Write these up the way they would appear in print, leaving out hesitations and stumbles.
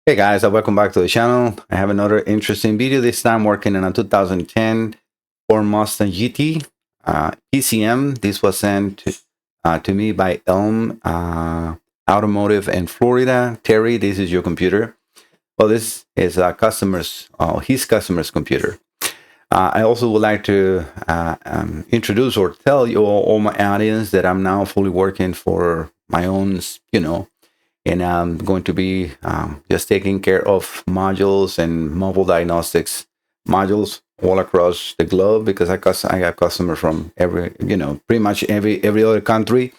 Hey guys, welcome back to the channel. I have another interesting video. This time working on a 2010 Ford Mustang GT PCM. This was sent to me by Elm Automotive in Florida. Terry, this is your computer. Well, this is his customer's computer. I also would like to introduce or tell you all my audience that I'm now fully working for my own, and I'm going to be just taking care of modules and mobile diagnostics modules all across the globe, because I have customers from pretty much every other country,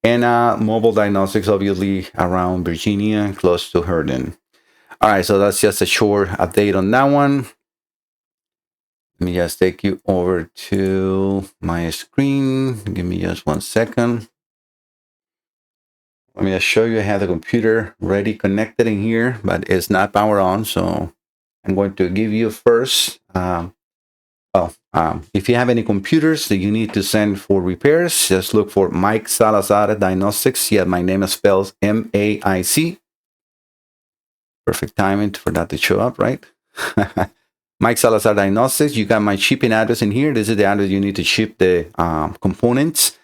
and mobile diagnostics obviously around Virginia, close to Herndon. All right, so that's just a short update on that one. Let me just take you over to my screen. Give me just 1 second. Let me just show you I have the computer ready connected in here, but it's not power on. So I'm going to give you first. If you have any computers that you need to send for repairs, just look for Mike Salazar Diagnostics. Yeah, my name is spelled M-A-I-C. Perfect timing for that to show up, right? Mike Salazar Diagnostics. You got my shipping address in here. This is the address you need to ship the components.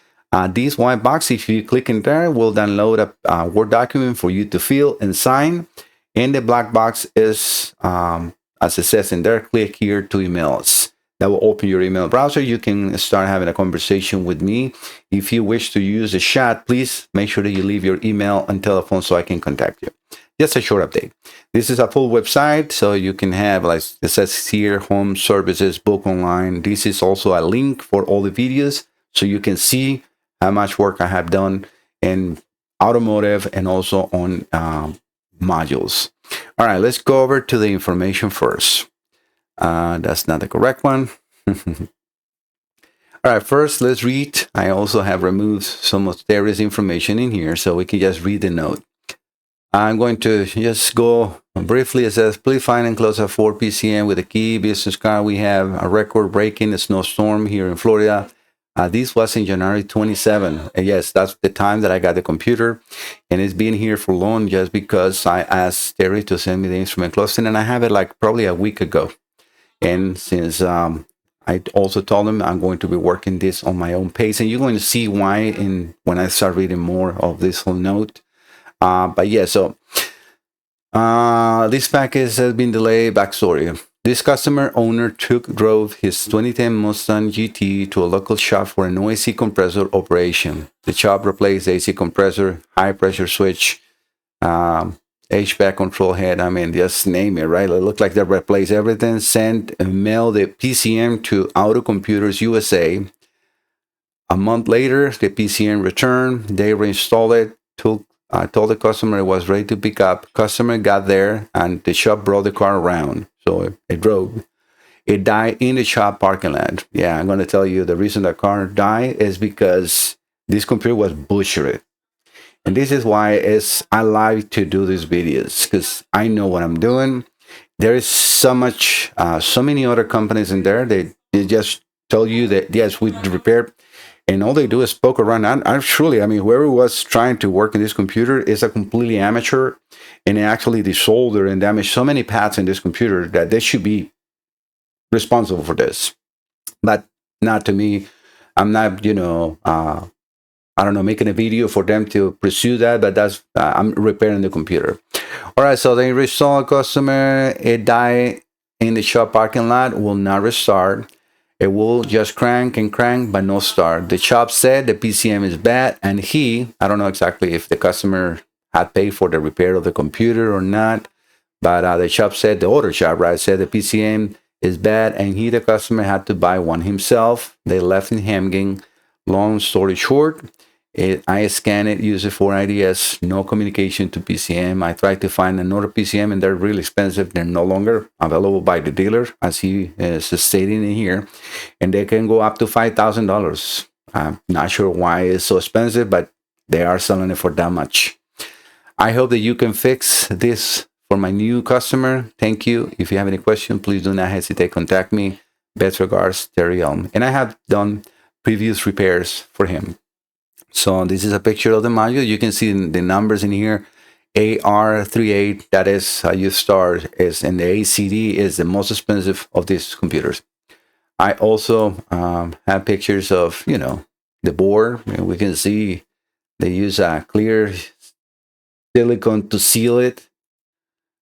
This white box, if you click in there, will download a Word document for you to fill and sign. And the black box is, as it says in there, click here to emails. That will open your email browser. You can start having a conversation with me. If you wish to use the chat, please make sure that you leave your email and telephone so I can contact you. Just a short update. This is a full website, so you can have, like it says here, home services, book online. This is also a link for all the videos, so you can see how much work I have done in automotive and also on modules. All right, let's go over to the information first. That's not the correct one. All right, first let's read. I also have removed some of Terry's information in here, so we can just read the note. I'm going to just go briefly. It says, please find and close a Ford PCM with a key business card. We have a record-breaking snowstorm here in Florida. This was in January 27. Yes, that's the time that I got the computer, and it's been here for long just because I asked Terry to send me the instrument closing, and I have it like probably a week ago. And since I also told him I'm going to be working this on my own pace, and you're going to see why when I start reading more of this whole note. But yeah, so this package has been delayed. Backstory. This customer owner drove his 2010 Mustang GT to a local shop for an AC compressor operation. The shop replaced the AC compressor, high pressure switch, HVAC control head. I mean, just name it, right? It looked like they replaced everything. Sent and mailed the PCM to Auto Computers USA. A month later, the PCM returned. They reinstalled it. Told the customer it was ready to pick up. Customer got there and the shop brought the car around. So it drove. It died in the shop parking lot. Yeah, I'm going to tell you the reason the car died is because this computer was butchered. And this is why I like to do these videos, because I know what I'm doing. There is so many other companies in there. They just tell you that, yes, we repair. And all they do is poke around. I mean, whoever was trying to work in this computer is a completely amateur, and they actually desolder and damage so many pads in this computer that they should be responsible for this. But not to me. I'm not, I don't know, making a video for them to pursue that, but that's, I'm repairing the computer. All right, so they restore a customer. It died in the shop parking lot, will not restart. It will just crank and crank, but no start. The shop said the PCM is bad, and I don't know exactly if the customer had paid for the repair of the computer or not, but the shop said, the auto shop, right, said the PCM is bad, and the customer, had to buy one himself. They left him hanging. Long story short, I scanned it, used it for IDS, no communication to PCM. I tried to find another PCM, and they're really expensive. They're no longer available by the dealer, as he is stating in here, and they can go up to $5,000. I'm not sure why it's so expensive, but they are selling it for that much. I hope that you can fix this for my new customer. Thank you. If you have any questions, please do not hesitate to contact me. Best regards, Terry Elm. And I have done previous repairs for him. So this is a picture of the module. You can see the numbers in here. AR38, that is how you start, is, and the ACD is the most expensive of these computers. I also have pictures of, the board. We can see they use a clear silicone to seal it.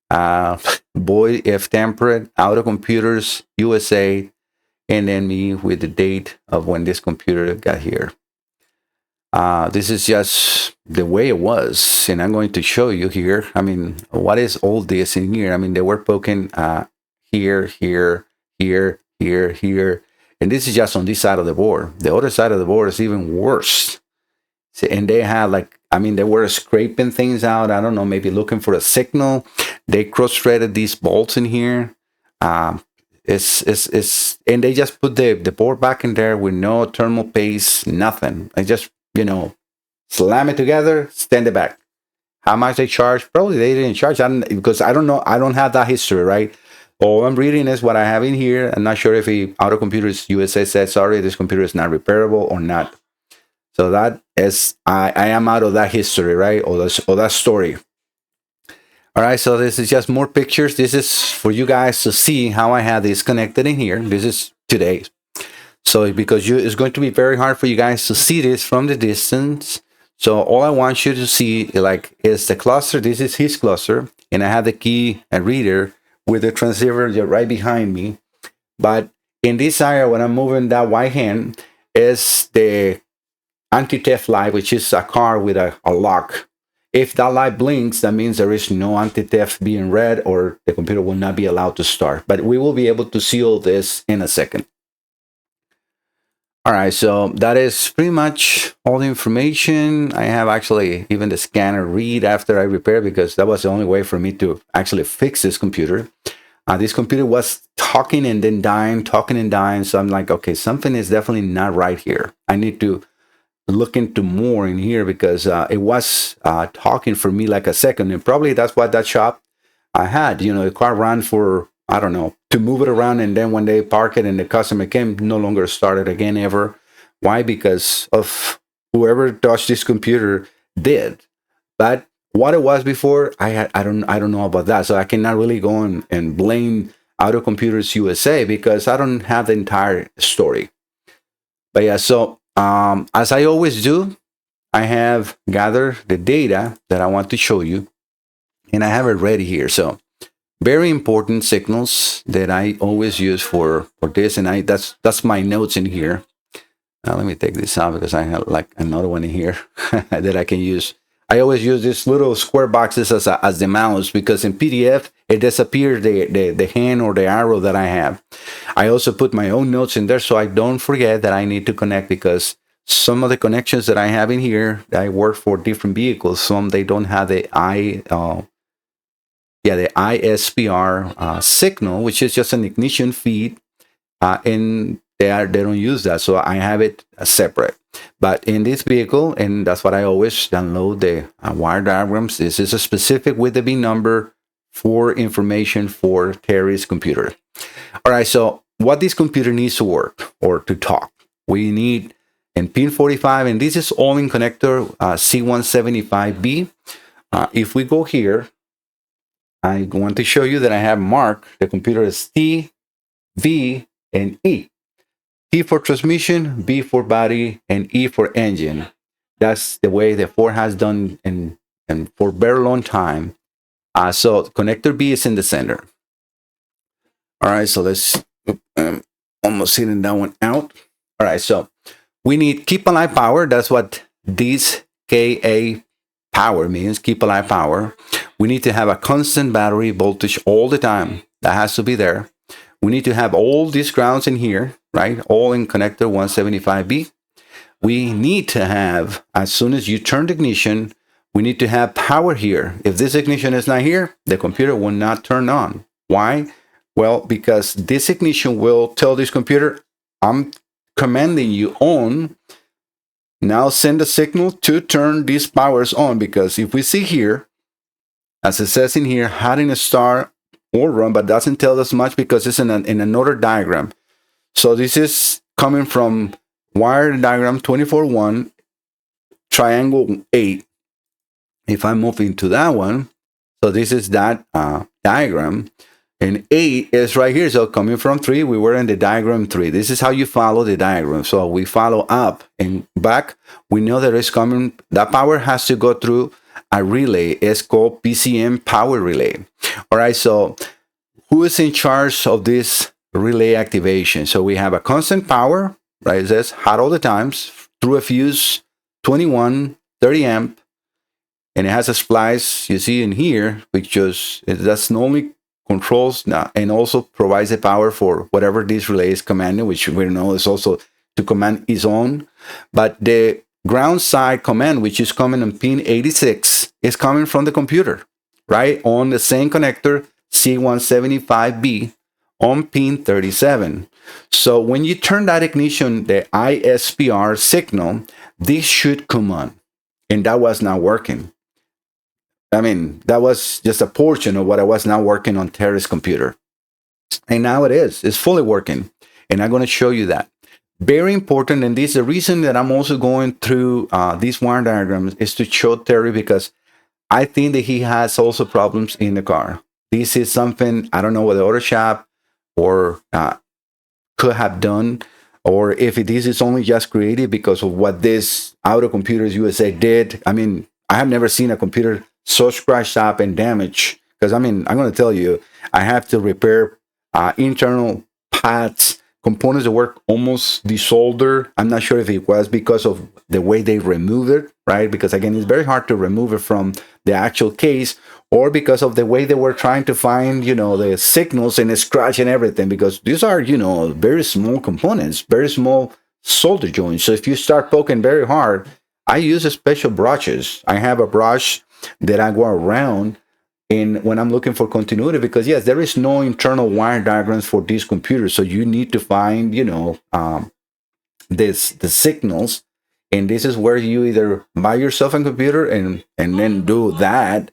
Boyd F. Temperate, Auto Computers, USA, and then me with the date of when this computer got here. This is just the way it was, and I'm going to show you here. I mean, what is all this in here? I mean, they were poking here, here, here, here, here, and this is just on this side of the board. The other side of the board is even worse. See, and they had like, I mean, they were scraping things out. I don't know, maybe looking for a signal. They cross-threaded these bolts in here. And they just put the board back in there with no thermal paste, nothing. I just, slam it together, stand it back. How much they charge? Probably they didn't charge, because I don't know. I don't have that history, right? All I'm reading is what I have in here. I'm not sure if Auto Computers USA said, sorry, this computer is not repairable or not. So that is, I am out of that history, right? Or that story. All right, so this is just more pictures. This is for you guys to see how I have this connected in here. This is today. So because it's going to be very hard for you guys to see this from the distance. So all I want you to see is the cluster. This is his cluster. And I have the key and reader with the transceiver right behind me. But in this area, when I'm moving that white hand, is the anti-theft light, which is a car with a lock. If that light blinks, that means there is no anti-theft being read, or the computer will not be allowed to start. But we will be able to see all this in a second. All right, so that is pretty much all the information. I have actually even the scanner read after I repair, because that was the only way for me to actually fix this computer. This computer was talking and then dying, talking and dying. So I'm like, okay, something is definitely not right here. I need to look into more in here, because it was talking for me like a second, and probably that's what that shop I had. The car ran for, I don't know, to move it around, and then when they park it and the customer came, no longer started again ever. Why? Because of whoever touched this computer did. But what it was before, I don't know about that, so I cannot really go and blame Auto Computers USA, because I don't have the entire story. But yeah, so as I always do, I have gathered the data that I want to show you, and I have it ready here. So very important signals that I always use for this, and that's my notes in here. Now let me take this out, because I have like another one in here that I can use. I always use these little square boxes as the mouse, because in PDF it disappears the hand or the arrow that I have. I also put my own notes in there, so I don't forget that I need to connect, because some of the connections that I have in here, I work for different vehicles. Some they don't have the ISPR signal, which is just an ignition feed, and they don't use that, so I have it separate. But in this vehicle, and that's what I always download the wire diagrams. This is a specific with the V number for information for Terry's computer. All right, so what this computer needs to work or to talk, we need in pin 45, and this is all in connector C175B. If we go here, I want to show you that I have marked the computer as T, V, and E. T for transmission, B for body, and E for engine. That's the way the Ford has done and for a very long time. So connector B is in the center. All right, so let's almost hitting that one out. All right, so we need keep alive power. That's what this KA power means, keep alive power. We need to have a constant battery voltage all the time. That has to be there. We need to have all these grounds in here, right? All in connector 175B. We need to have, as soon as you turn the ignition, we need to have power here. If this ignition is not here, the computer will not turn on. Why? Well, because this ignition will tell this computer, I'm commanding you on. Now send a signal to turn these powers on, because if we see here, as it says in here, hot in a star or run, but doesn't tell us much because it's in another diagram. So this is coming from wire diagram 24-1, triangle 8. If I move into that one, so this is that diagram. And 8 is right here. So coming from 3, we were in the diagram 3. This is how you follow the diagram. So we follow up and back. We know that it's coming. That power has to go through a relay. It's called PCM power relay. All right. So who is in charge of this relay activation? So we have a constant power, right? It says hot all the times through a fuse, 21, 30 amp. And it has a splice you see in here, which just that's not only controls and also provides the power for whatever this relay is commanding, which we know is also to command its own. But the ground side command, which is coming on pin 86, is coming from the computer, right? On the same connector, C175B, on pin 37. So when you turn that ignition, the ISPR signal, this should come on. And that was not working. I mean, that was just a portion of what I was now working on Terry's computer. And now it is. It's fully working. And I'm going to show you that. Very important. And this is the reason that I'm also going through these wire diagrams is to show Terry, because I think that he has also problems in the car. This is something, I don't know what the auto shop or could have done, or if this is only just created because of what this Auto Computers USA did. I mean, I have never seen a computer so scratched up and damaged, because I mean, I'm going to tell you, I have to repair internal pads, components that work almost desoldered. I'm not sure if it was because of the way they removed it, right? Because again, it's very hard to remove it from the actual case, or because of the way they were trying to find, the signals and scratch and everything, because these are, very small components, very small solder joints. So if you start poking very hard, I use special brushes. I have a brush that I go around when I'm looking for continuity, because yes, there is no internal wire diagrams for these computers. So you need to find, the signals. And this is where you either buy yourself a computer and then do that,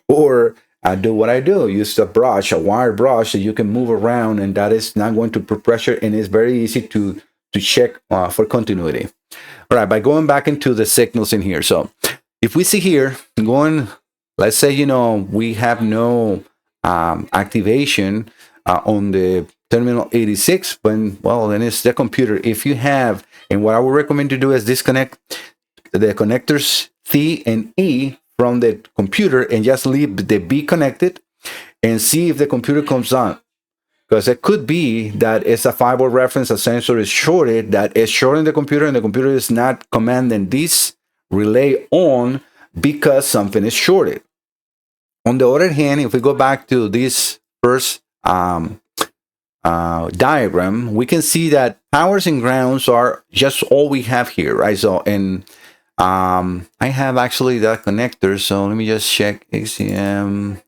or do what I do, use a brush, a wire brush that you can move around, and that is not going to put pressure, and it's very easy to check for continuity. All right, by going back into the signals in here. So if we see here, let's say, we have no activation on the terminal 86, then it's the computer. If you have, and what I would recommend to do is disconnect the connectors C and E from the computer and just leave the B connected and see if the computer comes on. Because it could be that it's a 5-volt reference, a sensor is shorted, that is shorting the computer, and the computer is not commanding this relay on because something is shorted. On the other hand, if we go back to this first diagram, we can see that powers and grounds are just all we have here, right? So, and I have actually that connector. So let me just check PCM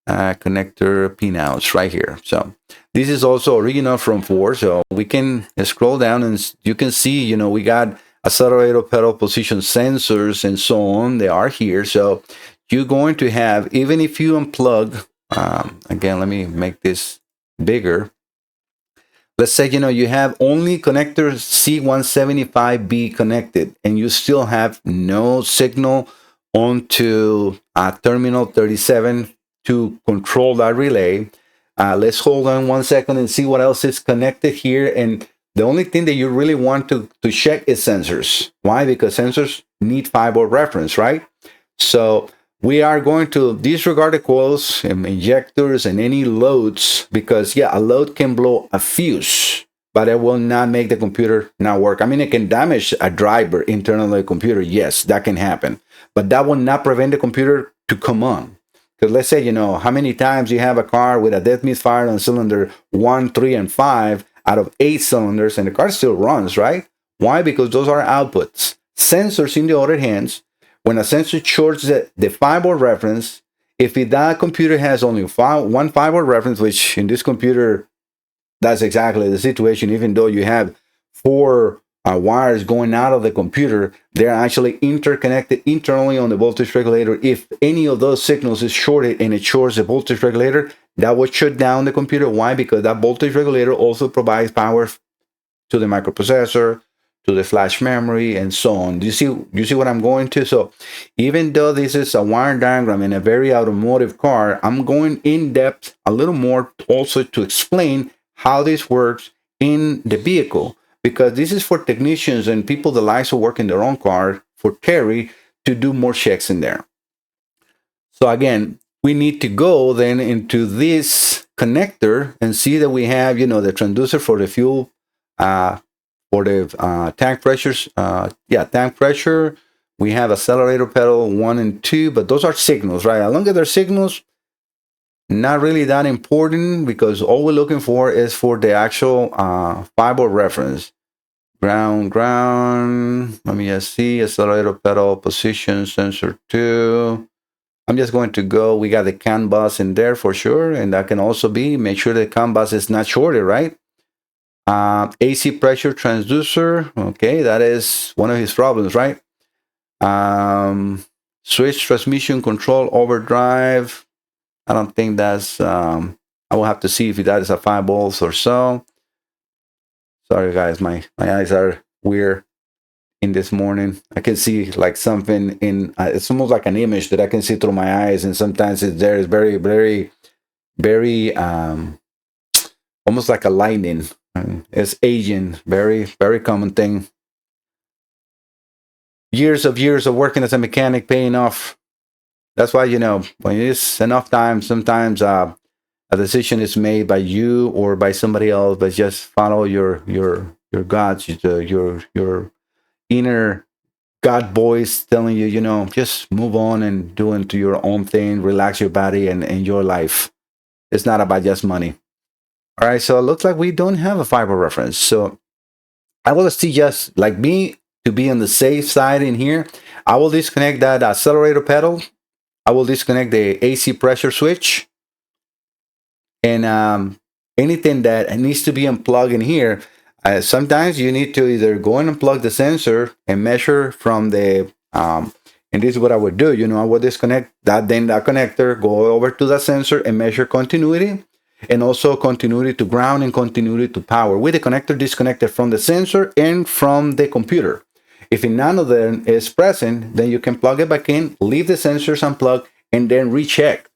connector pinouts right here. So this is also original from Ford. So we can scroll down and you can see, we got accelerator pedal position sensors and so on. They are here. So you're going to have, even if you unplug, again, let me make this bigger. Let's say, you have only connector C175B connected and you still have no signal onto terminal 37 to control that relay. Let's hold on 1 second and see what else is connected here. And the only thing that you really want to check is sensors. Why? Because sensors need 5-volt reference, right? So we are going to disregard the coils and injectors and any loads, because a load can blow a fuse, but it will not make the computer not work. I mean, it can damage a driver internally to the computer. Yes, that can happen, but that will not prevent the computer to come on. Because let's say, how many times you have a car with a dead misfire on cylinder 1, 3, and 5 out of 8 cylinders, and the car still runs, right? Why? Because those are outputs. Sensors, in the other hands, when a sensor shorts the 5-volt reference, if that computer has only one 5-volt reference, which in this computer, that's exactly the situation, even though you have 4 wires going out of the computer, they're actually interconnected internally on the voltage regulator. If any of those signals is shorted and it shorts the voltage regulator, that would shut down the computer. Why? Because that voltage regulator also provides power to the microprocessor, to the flash memory, and so on. You see what I'm going to? So even though this is a wire diagram in a very automotive car, I'm going in depth a little more also to explain how this works in the vehicle, because this is for technicians and people that like to work in their own car, for Terry to do more checks in there. So again, we need to go then into this connector and see that we have, the transducer for the fuel, for the tank pressures. Tank pressure. We have accelerator pedal 1 and 2, but those are signals, right? As long as they're signals, not really that important, because all we're looking for is for the actual 5-volt reference. Ground. Let me just see. Accelerator pedal position sensor 2. I'm just going to go. We got the CAN bus in there for sure, and that can also be. Make sure the CAN bus is not shorted, right? AC pressure transducer. Okay, that is one of his problems, right? Switch transmission control overdrive. I don't think that's. I will have to see if that is a 5 volts or so. Sorry, guys, my eyes are weird in this morning. I can see like something in. It's almost like an image that I can see through my eyes, and sometimes it's there. It's very, very, very, almost like a lightning. It's aging. Very, very common thing. Years of working as a mechanic paying off. That's why, when it's enough time, sometimes a decision is made by you or by somebody else, but just follow your guts, your inner God voice telling you, just move on and do into your own thing, relax your body and enjoy life. It's not about just money. All right, so it looks like we don't have a 5-volt reference. So I will suggest, like me, to be on the safe side in here, I will disconnect that accelerator pedal. I will disconnect the AC pressure switch, and anything that needs to be unplugged in here. Sometimes you need to either go and unplug the sensor and measure from the, and this is what I would do. I would disconnect that connector, go over to the sensor and measure continuity, and also continuity to ground and continuity to power with the connector disconnected from the sensor and from the computer. If none of them is present, then you can plug it back in, leave the sensors unplugged, and then recheck.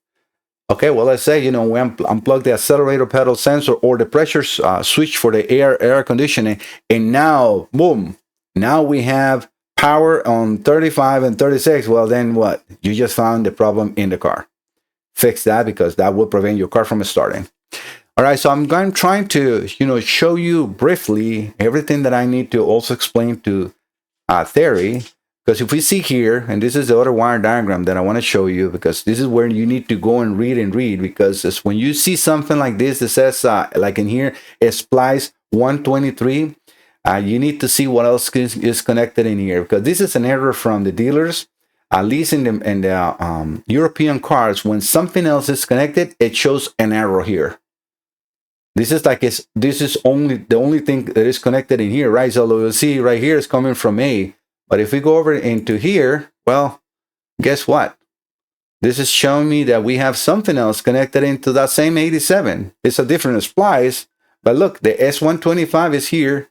Okay, well, let's say, we unplug the accelerator pedal sensor or the pressure switch for the air conditioning, and now, boom, now we have power on 35 and 36. Well, then what? You just found the problem in the car. Fix that, because that will prevent your car from starting. All right, so I'm trying to, show you briefly everything that I need to also explain to Theory, because if we see here, and this is the other wire diagram that I want to show you, because this is where you need to go and read, because it's when you see something like this that says, like in here, splice 123, you need to see what else is connected in here, because this is an error from the dealers. At least in the European cars, when something else is connected, it shows an error here. This is only the only thing that is connected in here, right? So you'll see right here is coming from A. But if we go over into here, well, guess what? This is showing me that we have something else connected into that same 87. It's a different splice, but look, the S125 is here.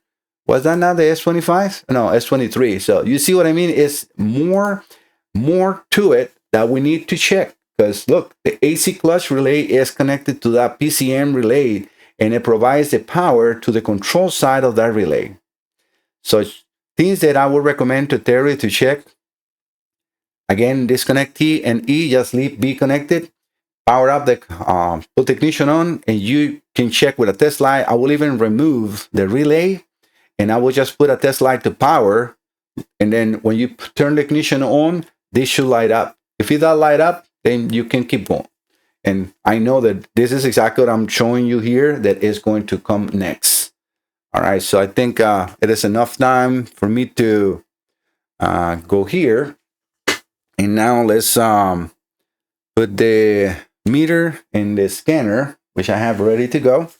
Was that not the S25? No, S23. So you see what I mean? It's more to it that we need to check, because look, the AC clutch relay is connected to that PCM relay, and it provides the power to the control side of that relay. So things that I would recommend to Terry to check. Again, disconnect T and E, just leave B connected. Power up the put the ignition on, and you can check with a test light. I will even remove the relay, and I will just put a test light to power. And then when you turn the ignition on, this should light up. If it does light up, then you can keep going. And I know that this is exactly what I'm showing you here that is going to come next. All right, so I think it is enough time for me to go here. And now let's put the meter in the scanner, which I have ready to go.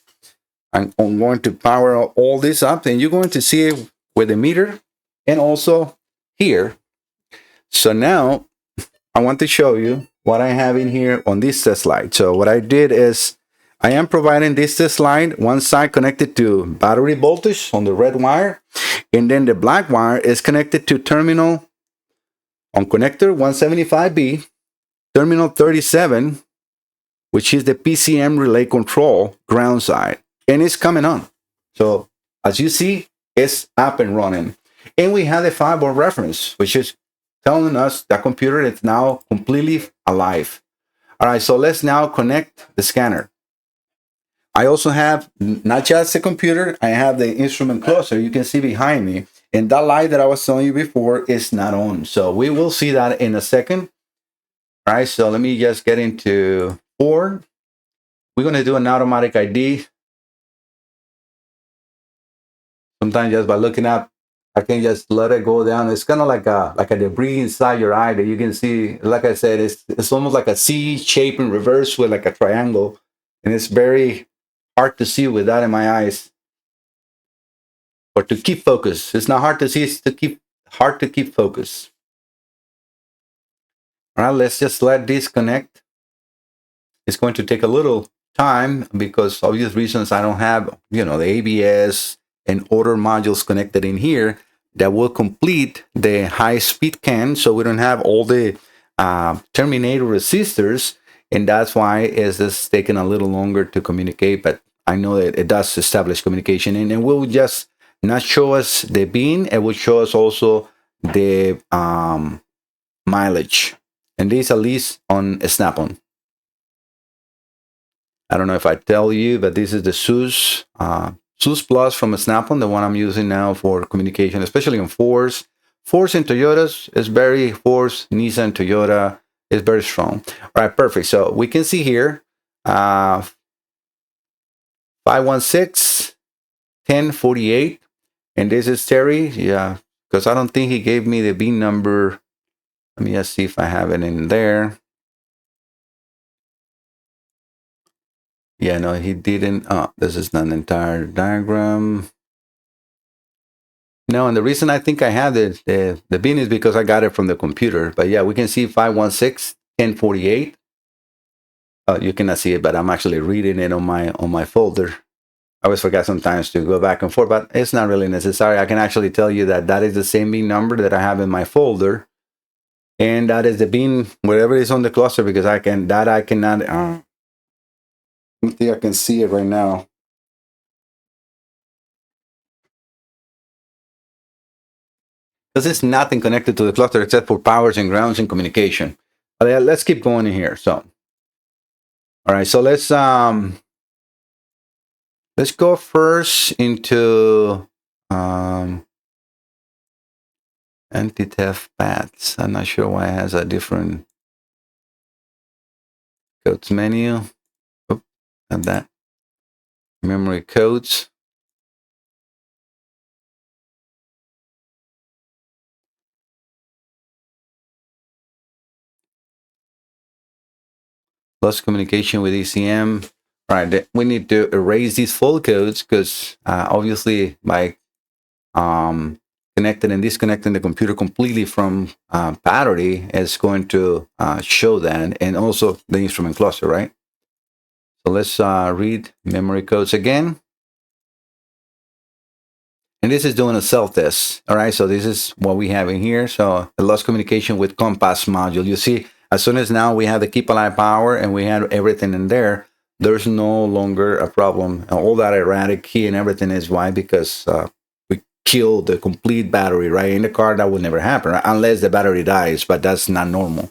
I'm going to power all this up, and you're going to see it with the meter and also here. So now I want to show you what I have in here on this test light. So what I did is I am providing this test light, one side connected to battery voltage on the red wire, And then the black wire is connected to terminal on connector 175B, terminal 37, which is the PCM relay control ground side. And it's coming on. So as you see, it's up and running. And we have the 5-volt reference, which is telling us that computer is now completely alive. All right, so let's now connect the scanner. I also have not just the computer, I have the instrument cluster you can see behind me. And that light that I was telling you before is not on. So we will see that in a second. All right, so let me just get into Ford. We're going to do an automatic ID. Sometimes just by looking up, I can just let it go down. It's kind of like a debris inside your eye that you can see. Like I said, it's almost like a C shape in reverse with like a triangle. And it's very hard to see with that in my eyes. Or to keep focus. It's not hard to see, it's hard to keep focus. All right, let's just let this connect. It's going to take a little time because obvious reasons I don't have, the ABS and other modules connected in here that will complete the high-speed CAN, so we don't have all the terminator resistors, and that's why it's just taking a little longer to communicate, but I know that it does establish communication, and it will just not show us the bin, it will show us also the mileage, and this at least on Snap-on. I don't know if I tell you, but this is the SUS Plus from Snap-on, the one I'm using now for communication, especially on Fords. Fords and Toyotas is very, Fords, Nissan, Toyota is very strong. All right, perfect. So we can see here, 516 1048, and this is Terry. Yeah, because I don't think he gave me the bin number. Let me just see if I have it in there. Yeah, no, he didn't. Oh, this is not an entire diagram. No, and the reason I think I have the bin is because I got it from the computer. But yeah, we can see 516 1048. You cannot see it, but I'm actually reading it on my folder. I always forget sometimes to go back and forth, but it's not really necessary. I can actually tell you that is the same bin number that I have in my folder, and that is the bin wherever it's on the cluster, because I cannot. I don't think I can see it right now. Because it's nothing connected to the cluster except for powers and grounds and communication. But yeah, let's keep going in here. So, all right, so let's go first into anti-theft paths. I'm not sure why it has a different codes menu. Oop, and that memory codes. Plus communication with ECM. All right, we need to erase these fault codes because obviously by connecting and disconnecting the computer completely from battery is going to show that, and also the instrument cluster, right? So let's read memory codes again. And this is doing a self-test. All right, so this is what we have in here. So the lost communication with compass module. You see, as soon as now we have the keep alive power and we have everything in there, there's no longer a problem. All that erratic key and everything is why, because we killed the complete battery, right? In the car, that would never happen, right? Unless the battery dies, but that's not normal.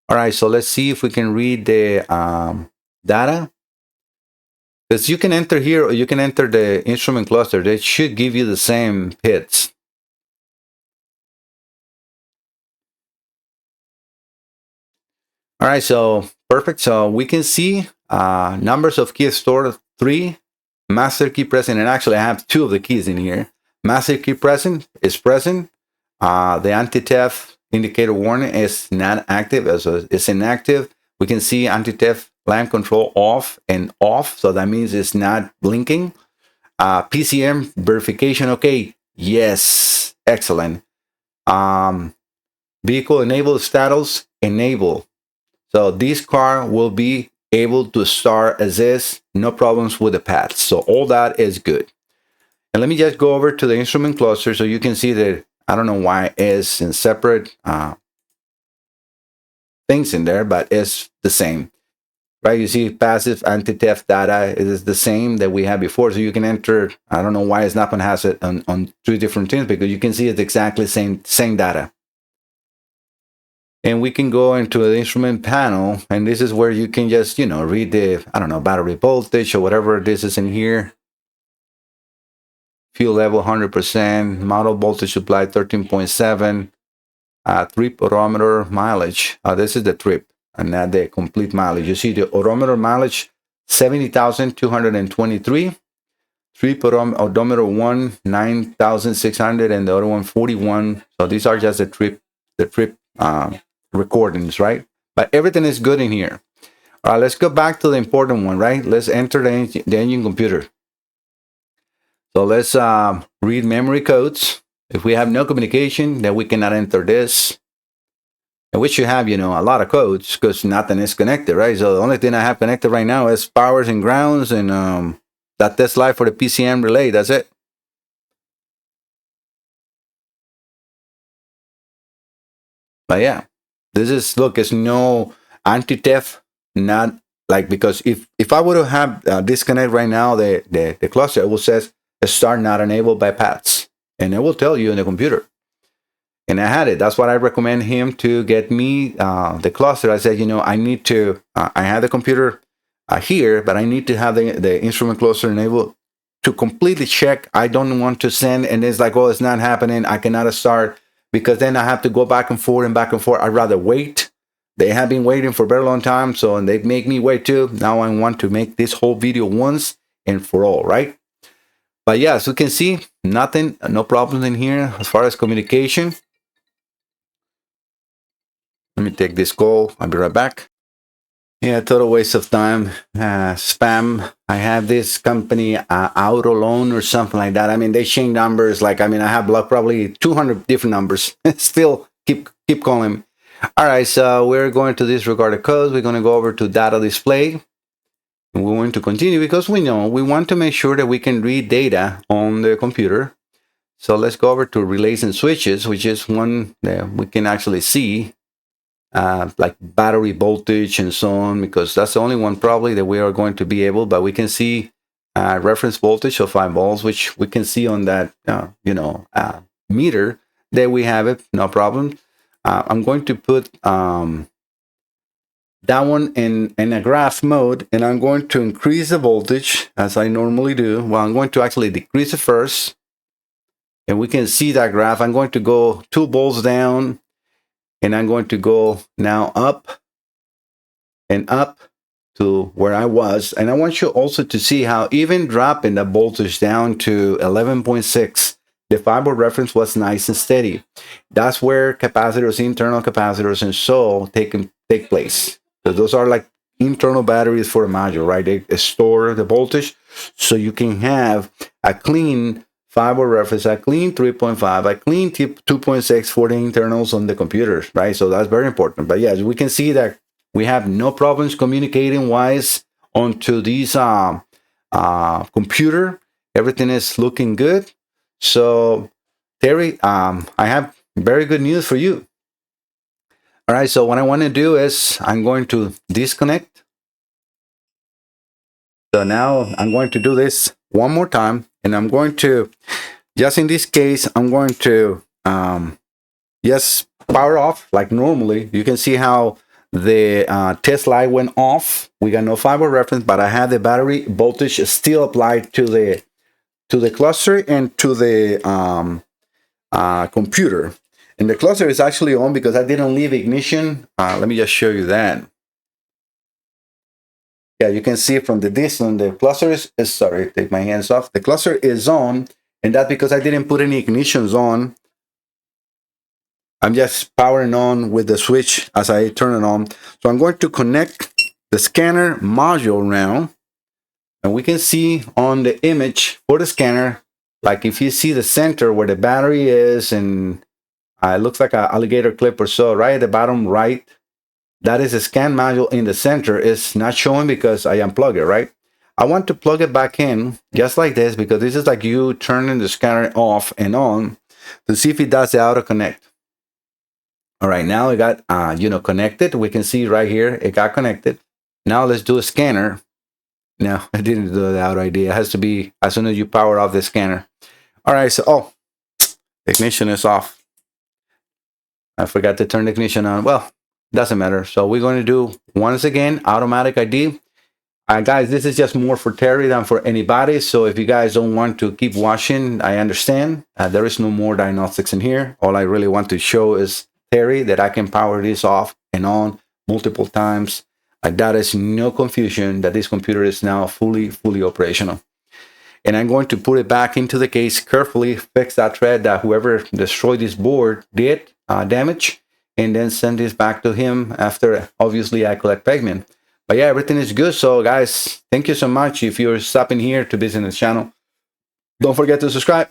All right, so let's see if we can read the data. Because you can enter here, or you can enter the instrument cluster. They should give you the same hits. All right, so perfect. So we can see numbers of keys stored 3, master key present, and actually I have 2 of the keys in here. Master key present is present. The anti-theft indicator warning is not active, it's inactive. We can see anti-theft lamp control off and off, so that means it's not blinking. PCM verification, okay, yes, excellent. Vehicle enable status, enable. So this car will be able to start as is, no problems with the paths. So all that is good. And let me just go over to the instrument cluster so you can see that I don't know why it's in separate things in there, but it's the same. Right, you see passive anti-theft data is the same that we had before. So you can enter, I don't know why Snap-on has it on 2 different things, because you can see it's exactly same data. And we can go into the instrument panel, and this is where you can just, read the, I don't know, battery voltage or whatever this is in here. Fuel level 100%, model voltage supply 13.7, trip odometer mileage. This is the trip and not the complete mileage. You see the odometer mileage 70,223. Trip odometer 1 9,600 and the other one 41. So these are just the trip recordings, right? But everything is good in here. All right, let's go back to the important one, right? Let's enter the engine computer. So let's read memory codes. If we have no communication, then we cannot enter this. And we should have, a lot of codes because nothing is connected, right? So the only thing I have connected right now is powers and grounds and that test live for the PCM relay. That's it. But yeah, this is, look, it's no anti-theft, not like, because if I would have disconnect right now the cluster, it will says start not enabled by paths, and it will tell you in the computer. And I had it. That's what I recommend him to get me the cluster. I said, I need to, I have the computer here, but I need to have the instrument cluster enabled to completely check. I don't want to send, and it's like, oh, it's not happening. I cannot start, because then I have to go back and forth and back and forth. I'd rather wait. They have been waiting for a very long time, so, and they make me wait too. Now I want to make this whole video once and for all, right? But yeah, as you can see, nothing, no problems in here as far as communication. Let me take this call. I'll be right back. Yeah, total waste of time. Spam. I have this company, Auto Loan or something like that. I mean, they change numbers. Like, I mean, I have probably 200 different numbers. Still keep calling. All right, so we're going to disregard the codes. We're going to go over to data display. And we're going to continue because we want to make sure that we can read data on the computer. So let's go over to relays and switches, which is one that we can actually see. Like battery voltage and so on, because that's the only one probably that we are going to be able, but we can see reference voltage of 5 volts, which we can see on that, meter that we have it, no problem. I'm going to put that one in a graph mode, and I'm going to increase the voltage as I normally do. Well, I'm going to actually decrease it first, and we can see that graph. I'm going to go 2 volts down, and I'm going to go now up and up to where I was. And I want you also to see how even dropping the voltage down to 11.6, the 5 volt reference was nice and steady. That's where capacitors, internal capacitors, and so take place. So those are like internal batteries for a module, right? They store the voltage so you can have a clean 5 volt reference, a clean 3.5, a clean 2.6 for the internals on the computers, right? So that's very important. But yes, we can see that we have no problems communicating wise onto these computer. Everything is looking good. So Terry, I have very good news for you. All right, so what I want to do is I'm going to disconnect. So now I'm going to do this one more time, and I'm going to, just in this case, I'm going to just power off like normally. You can see how the test light went off. We got no 5 volt reference, but I have the battery voltage still applied to the cluster and to the computer. And the cluster is actually on because I didn't leave ignition. Let me just show you that. Yeah, you can see from the distance, the cluster is sorry, take my hands off. The cluster is on, and that's because I didn't put any ignitions on. I'm just powering on with the switch as I turn it on. So I'm going to connect the scanner module now, and we can see on the image for the scanner, like if you see the center where the battery is, and it looks like an alligator clip or so, right at the bottom right. That is a scan module in the center. It's not showing because I unplugged it, right? I want to plug it back in just like this, because this is like you turning the scanner off and on to see if it does the auto connect. All right, now it got connected. We can see right here it got connected. Now let's do a scanner. No, I didn't do the auto ID. It has to be as soon as you power off the scanner. All right, so the ignition is off. I forgot to turn the ignition on. Well, doesn't matter. So we're going to do once again automatic ID. Guys, this is just more for Terry than for anybody. So if you guys don't want to keep watching, I understand. There is no more diagnostics in here. All I really want to show is Terry that I can power this off and on multiple times. That is no confusion that this computer is now fully operational. And I'm going to put it back into the case carefully, fix that thread that whoever destroyed this board did damage, and then send this back to him after, obviously, I collect payment. But yeah, everything is good. So guys, thank you so much. If you're stopping here to visit the channel, don't forget to subscribe.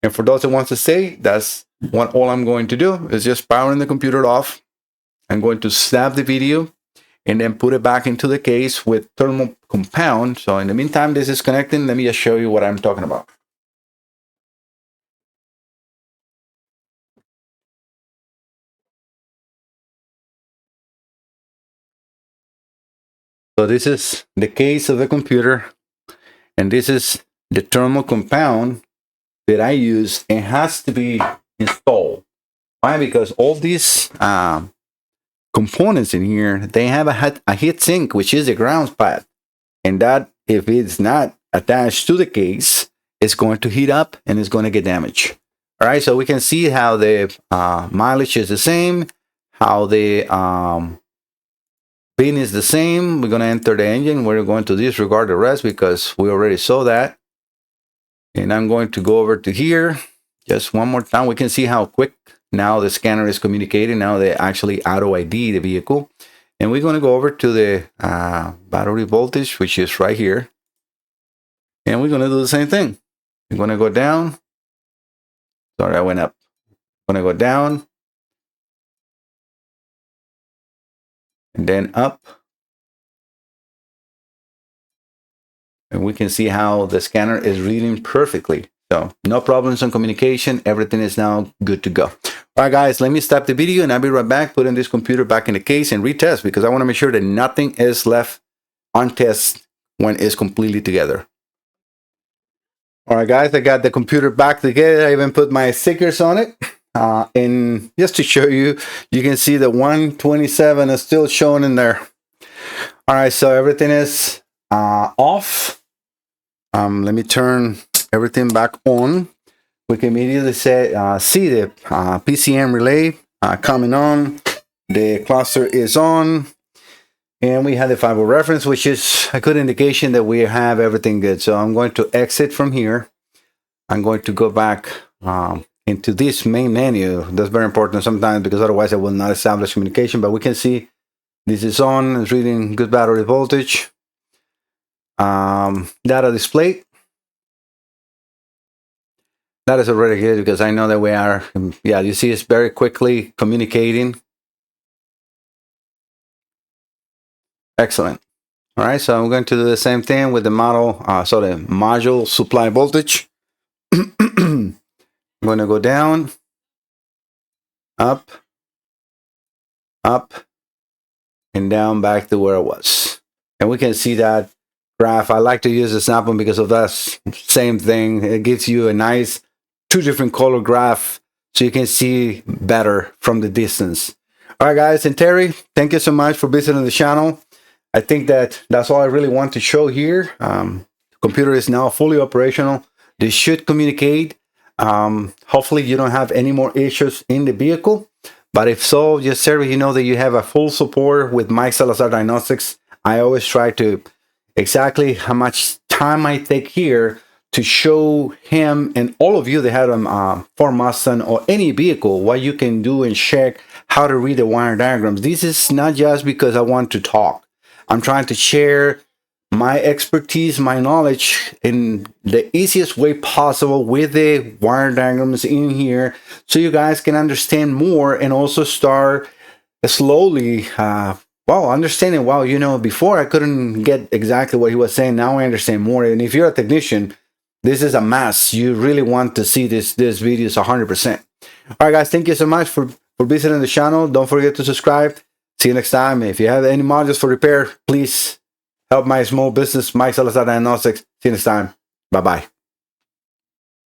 And for those that want to stay, that's what all I'm going to do is just powering the computer off. I'm going to snap the video and then put it back into the case with thermal compound. So in the meantime, this is connecting. Let me just show you what I'm talking about. So this is the case of the computer, and this is the thermal compound that I use. It has to be installed. Why? Because all these components in here, they have a heat sink, which is a ground pad, and that if it's not attached to the case, it's going to heat up and it's going to get damaged. All right, so we can see how the mileage is the same, how the pin is the same. We're going to enter the engine. We're going to disregard the rest because we already saw that. And I'm going to go over to here just one more time. We can see how quick now the scanner is communicating. Now they actually auto ID the vehicle. And we're going to go over to the battery voltage, which is right here. And we're going to do the same thing. We're going to go down. Sorry, I went up. I'm going to go down. And then up. And we can see how the scanner is reading perfectly. So no problems on communication. Everything is now good to go. All right, guys, let me stop the video and I'll be right back, putting this computer back in the case and retest, because I want to make sure that nothing is left untested when it's completely together. All right, guys, I got the computer back together. I even put my stickers on it. And just to show you, you can see the 127 is still showing in there. All right, so everything is off. Let me turn everything back on. We can immediately see the PCM relay coming on. The cluster is on. And we have the 5 reference, which is a good indication that we have everything good. So I'm going to exit from here. I'm going to go back into this main menu. That's very important sometimes, because otherwise I will not establish communication. But we can see this is on. It's reading good battery voltage. Data display. That is already good, because I know that we are, yeah, you see it's very quickly communicating. Excellent. All right, so I'm going to do the same thing with the module supply voltage. I'm going to go down, up, and down back to where it was. And we can see that graph. I like to use the snap one because of that same thing. It gives you a nice 2 different color graph so you can see better from the distance. All right, guys, and Terry, thank you so much for visiting the channel. I think that's all I really want to show here. The computer is now fully operational. They should communicate. Hopefully you don't have any more issues in the vehicle. But if so, just Terry, you know that you have a full support with Mike Salazar Diagnostics. I always try to exactly how much time I take here to show him and all of you that had a Ford Mustang or any vehicle what you can do and check how to read the wire diagrams. This is not just because I want to talk. I'm trying to share my expertise, my knowledge in the easiest way possible with the wire diagrams in here, so you guys can understand more and also start slowly Wow, understanding. Wow, before I couldn't get exactly what he was saying. Now I understand more. And if you're a technician, this is a must. You really want to see this videos 100%. All right, guys, thank you so much for visiting the channel. Don't forget to subscribe. See you next time. If you have any modules for repair, please help my small business, Mike Salazar Diagnostics. See you next time. Bye-bye.